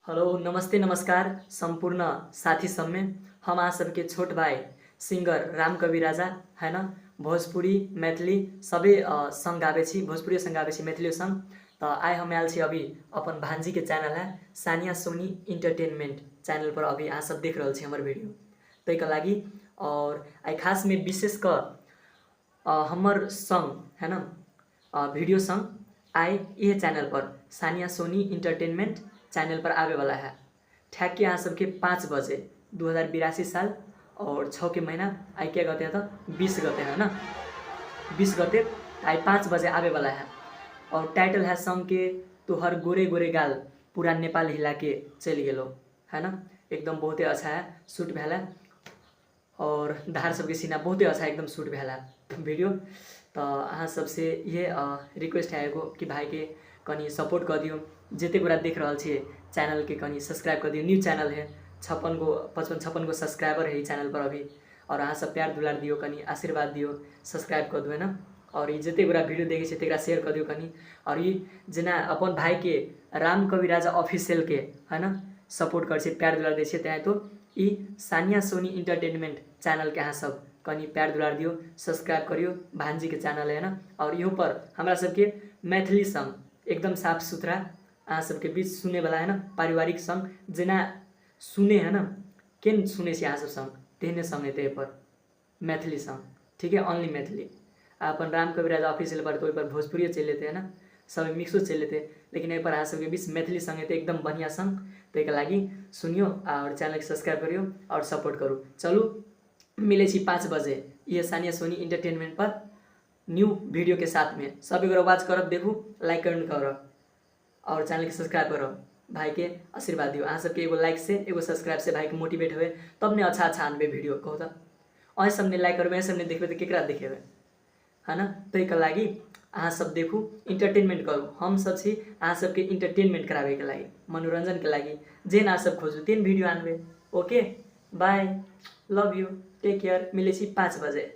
Hello नमस्ते नमस्कार संपूर्ण साथी सब में हम आ सबके छोट भाई सिंगर राम कवि राजा है ना भोजपुरी मैथिली सबै संग गावे छी भोजपुरी संग गावे छी मैथिली संग। तो आइ हम आयल छी अभी अपन भांजी के चैनल है सानिया सोनी इंटरटेनमेंट चैनल पर अभी अहाँ सब देख रहल छी हमर वीडियो तै के लागि। और आई खास में विशेष हमर संग है ना वीडियो संग आई ये चैनल पर सानिया सोनी इंटरटेनमेंट चैनल पर आवे वाला है। ठैक यहाँ सबके 5 बजे 2082 साल और 6 के महीना आई क्या कहते हैं तो 20 गते है ना 20 गते आई 5 बजे आवे वाला है। और टाइटल है सॉन्ग के तोहर गोरे गोरे गाल पूरा नेपाल हिला के चल गेलो है ना। एकदम बहुते अच्छा है शूट भेल है और धार सबके सीना बहुते अच्छा एकदम शूट भेल है वीडियो। तो अहाँ सबसे ये रिक्वेस्ट है एगो कि भाई के कनी सपोर्ट कर दियो जते गोरा देख रहा छे चैनल के कनी सब्सक्राइब कर दियो। न्यू चैनल है 56 गो सब्सक्राइबर है चैनल पर अभी। और अहाँ सब प्यार दुलार दियो कनी आशीर्वाद दियो सब्सक्राइब कर दो है ना। और ये जते गोरा वीडियो देखे छे तेकरा शेयर कर दियो कनी। और ये जना अपन भाई के राम कवि राजा ऑफिशियल के है ना सपोर्ट कर छे प्यार दुलार दे छे ते तो ई सानिया सोनी इंटरटेनमेंट चैनल के अहाँ सब कनी प्यार दुलार दियो सब्सक्राइब करियो भांजी के चैनल है ना। और यो पर हमरा सबके मैथिली सॉन्ग एकदम साफ सुथरा अहाँ सबके बीच सुने वाला है ना पारिवारिक सॉन्ग जना सुने है ना केन सुने से अहाँ सब सॉन्ग तेहने सॉन्ग है पर मैथिली सॉन्ग ठीक है ओनली मैथिली। अपन राम कवि राजा ऑफिशियल पर तो पर भोजपुरी चल लेते है ना सब मिक्सो चल लेते लेकिन एक पर अहाँ सबके बीच मैथिली सॉन्ग है तो एकदम बढ़िया सॉन्ग तो लागि सुनियो और चैनल के सब्सक्राइब करियो और सपोर्ट करू। चलू मिले 5 बजे ये सानिया सोनी इंटरटेनमेंट पर न्यू वीडियो के साथ में सब एगो आवाज करब देखू लाइक करब और चैनल के सब्सक्राइब करो भाई के आशीर्वाद दियो। अहाँ सबके एगो लाइक से एगो सब्सक्राइब से भाई के मोटिवेट हुए तब ने अच्छा आनबे वीडियो कहू तो अँ सबने लाइक करबे सब ने देखबे तो केकरा देखेबे है ना। तो के लागि अहाँ सब देखू इंटरटेनमेंट करू हम सब छी अहाँ सबके इंटरटेनमेंट करावे के लागि मनोरंजन के लागि जेन अहाँ सब खोजू तेन वीडियो आनबे। Okay bye love you take care मिले 5 बजे।